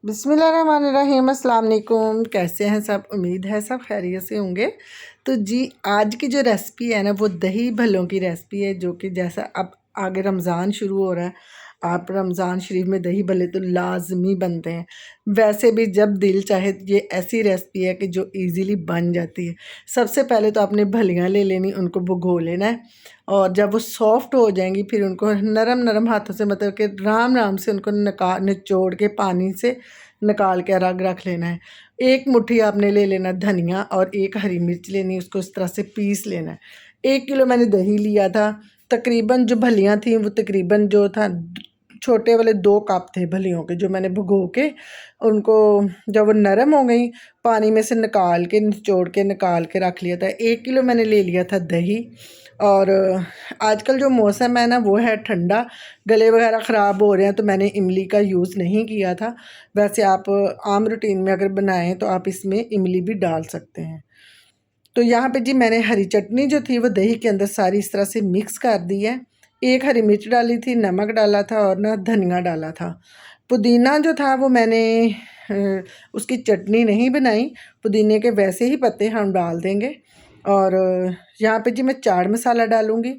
बिस्मिल्लाहिर्रहमानिर्रहीम। अस्सलाम वालेकुम। कैसे हैं सब? उम्मीद है सब खैरियत से होंगे। तो जी, आज की जो रेसिपी है ना, वो दही भल्लों की रेसिपी है, जो कि जैसा अब आगे रमज़ान शुरू हो रहा है, आप रमज़ान शरीफ में दही भल्ले तो लाजमी बनते हैं। वैसे भी जब दिल चाहे ये ऐसी रेसिपी है कि जो इजीली बन जाती है। सबसे पहले तो आपने भलियाँ ले लेनी, उनको भिगो लेना है, और जब वो सॉफ्ट हो जाएंगी फिर उनको नरम नरम हाथों से, मतलब कि राम राम से उनको निचोड़ के पानी से निकाल के अलग रख लेना है। एक मुट्ठी आपने ले लेना धनिया, और एक हरी मिर्च लेनी, उसको इस तरह से पीस लेना है। 1 किलो मैंने दही लिया था। तकरीबन जो भलियाँ थी वो तकरीबन जो था, छोटे वाले 2 कप थे भलियों के, जो मैंने भिगो के उनको, जब वो नरम हो गई, पानी में से निकाल के निचोड़ के निकाल के रख लिया था। 1 किलो मैंने ले लिया था दही। और आजकल जो मौसम है ना, वो है ठंडा, गले वगैरह ख़राब हो रहे हैं, तो मैंने इमली का यूज़ नहीं किया था। वैसे आप आम रूटीन में अगर बनाएं तो आप इसमें इमली भी डाल सकते हैं। तो यहाँ पे जी मैंने हरी चटनी जो थी वो दही के अंदर सारी इस तरह से मिक्स कर दी है। एक हरी मिर्च डाली थी, नमक डाला था, और ना धनिया डाला था। पुदीना जो था वो मैंने उसकी चटनी नहीं बनाई, पुदीने के वैसे ही पत्ते हम डाल देंगे। और यहाँ पे जी मैं चाट मसाला डालूँगी।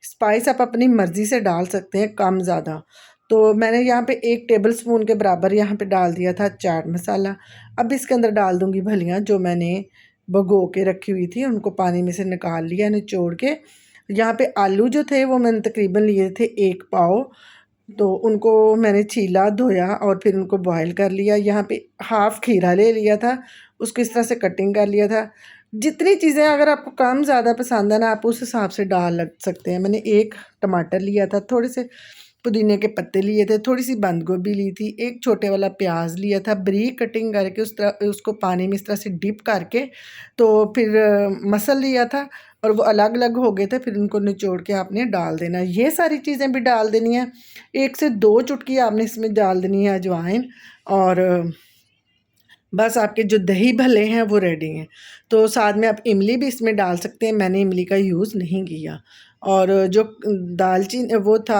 स्पाइस आप अपनी मर्ज़ी से डाल सकते हैं, कम ज़्यादा। तो मैंने यहाँ पे 1 टेबल स्पून के बराबर यहाँ पे डाल दिया था चाट मसाला। अब इसके अंदर डाल दूँगी भलियाँ, जो मैंने भगो के रखी हुई थी, उनको पानी में से निकाल लिया निचोड़ के। यहाँ पे आलू जो थे वो मैंने तकरीबन लिए थे 1 पाव, तो उनको मैंने छीला, धोया और फिर उनको बॉयल कर लिया। यहाँ पे हाफ़ खीरा ले लिया था, उसको इस तरह से कटिंग कर लिया था। जितनी चीज़ें अगर आपको कम ज़्यादा पसंद है ना, आप उस हिसाब से डाल लग सकते हैं। मैंने 1 टमाटर लिया था, थोड़े से पुदीने के पत्ते लिए थे, थोड़ी सी बंद गोभी ली थी, एक छोटे वाला प्याज लिया था, बारीक कटिंग करके उस तरह उसको पानी में इस तरह से डिप करके, तो फिर मसल लिया था, और वो अलग अलग हो गए थे। फिर उनको निचोड़ के आपने डाल देना। ये सारी चीज़ें भी डाल देनी है। 1 से 2 चुटकी आपने इसमें डाल देनी है अजवाइन, और बस आपके जो दही भल्ले हैं वो रेडी हैं। तो साथ में आप इमली भी इसमें डाल सकते हैं, मैंने इमली का यूज़ नहीं किया। और जो दालचीनी वो था,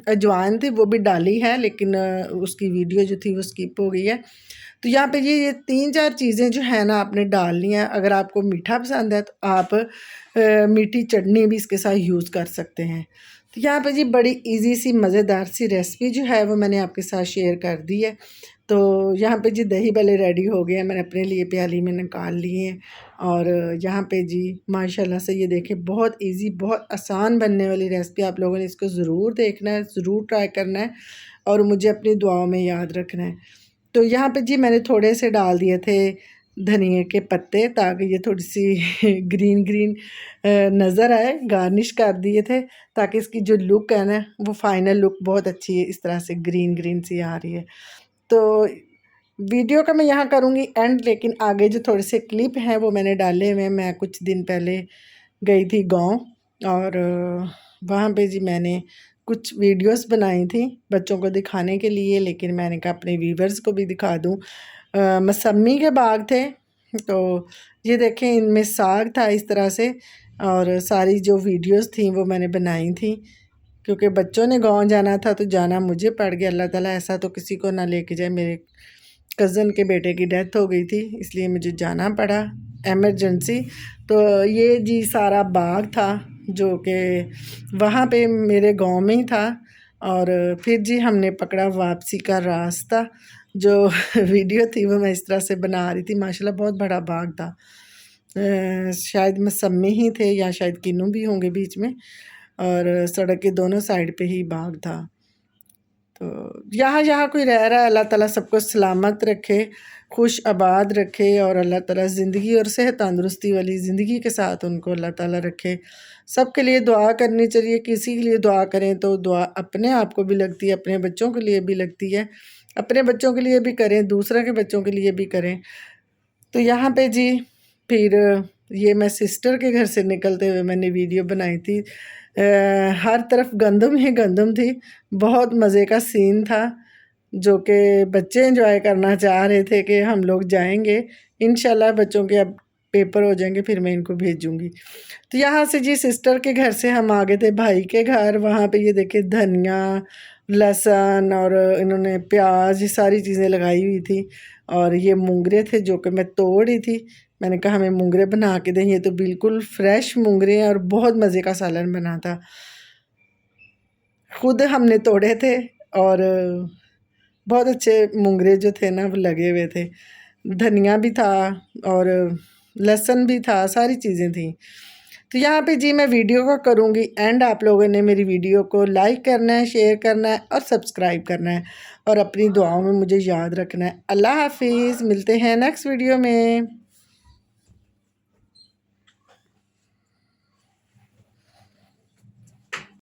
अजवाइन थी, वो भी डाली है, लेकिन उसकी वीडियो जो थी वो स्किप हो गई है। तो यहाँ पे ये 3-4 चीज़ें जो है ना आपने डालनी है। अगर आपको मीठा पसंद है तो आप मीठी चटनी भी इसके साथ यूज़ कर सकते हैं। तो यहाँ पे जी बड़ी इजी सी मज़ेदार सी रेसिपी जो है वो मैंने आपके साथ शेयर कर दी है। तो यहाँ पे जी दही भल्ले रेडी हो गए हैं, मैंने अपने लिए प्याली में निकाल लिए हैं। और यहाँ पे जी माशाल्लाह से ये देखें, बहुत इजी, बहुत आसान बनने वाली रेसिपी। आप लोगों ने इसको ज़रूर देखना है, ज़रूर ट्राई करना है, और मुझे अपनी दुआओं में याद रखना है। तो यहाँ पे जी मैंने थोड़े से डाल दिए थे धनिए के पत्ते, ताकि ये थोड़ी सी ग्रीन ग्रीन नज़र आए। गार्निश कर दिए थे, ताकि इसकी जो लुक है ना, वो फाइनल लुक बहुत अच्छी है, इस तरह से ग्रीन ग्रीन सी आ रही है। तो वीडियो का मैं यहाँ करूँगी एंड, लेकिन आगे जो थोड़े से क्लिप हैं वो मैंने डाले हुए हैं। मैं कुछ दिन पहले गई थी गाँव, और वहाँ पे जी मैंने कुछ वीडियोस बनाई थी बच्चों को दिखाने के लिए, लेकिन मैंने कहा अपने व्यूवर्स को भी दिखा दूँ। मौसमी के बाग थे, तो ये देखें, इनमें साग था इस तरह से, और सारी जो वीडियोस थी वो मैंने बनाई थी। क्योंकि बच्चों ने गाँव जाना था तो जाना मुझे पड़ गया। अल्लाह ताला ऐसा तो किसी को ना लेके जाए। मेरे कज़न के बेटे की डेथ हो गई थी, इसलिए मुझे जाना पड़ा एमरजेंसी। तो ये जी सारा बाग था, जो कि वहाँ पे मेरे गांव में ही था। और फिर जी हमने पकड़ा वापसी का रास्ता। जो वीडियो थी वो मैं इस तरह से बना रही थी। माशाल्लाह बहुत बड़ा बाग था। शायद मौसमी ही थे, या शायद किन्नू भी होंगे बीच में, और सड़क के दोनों साइड पे ही बाग था। तो यहाँ जहाँ कोई रह रहा है, अल्लाह ताला सबको सलामत रखे, खुश आबाद रखे, और अल्लाह ताला ज़िंदगी और सेहत तंदुरुस्ती वाली ज़िंदगी के साथ उनको अल्लाह ताला रखे। सबके लिए दुआ करनी चाहिए। किसी के लिए दुआ करें तो दुआ अपने आप को भी लगती है, अपने बच्चों के लिए भी लगती है। अपने बच्चों के लिए भी करें, दूसरों के बच्चों के लिए भी करें। तो यहाँ पे जी फिर ये मैं सिस्टर के घर से निकलते हुए मैंने वीडियो बनाई थी। हर तरफ गंदम ही गंदम थी। बहुत मज़े का सीन था, जो कि बच्चे एंजॉय करना चाह रहे थे कि हम लोग जाएंगे। इंशाल्लाह बच्चों के अब पेपर हो जाएंगे, फिर मैं इनको भेजूंगी। तो यहाँ से जी सिस्टर के घर से हम आ गए थे भाई के घर। वहाँ पे ये देखिए धनिया, लहसुन और इन्होंने प्याज, ये सारी चीज़ें लगाई हुई थी। और ये मूंगरे थे जो कि मैं तोड़ रही थी। मैंने कहा हमें मूंगरे बना के दें। ये तो बिल्कुल फ्रेश मूंगरे हैं और बहुत मज़े का सालन बना था। खुद हमने तोड़े थे और बहुत अच्छे मूंगरे जो थे ना वो लगे हुए थे। धनिया भी था और लहसुन भी था, सारी चीज़ें थी। तो यहाँ पे जी मैं वीडियो को करूँगी एंड आप लोगों ने मेरी वीडियो को लाइक करना है, शेयर करना है और सब्सक्राइब करना है और अपनी दुआओं में मुझे याद रखना है। अल्लाह हाफिज़, मिलते हैं नेक्स्ट वीडियो में।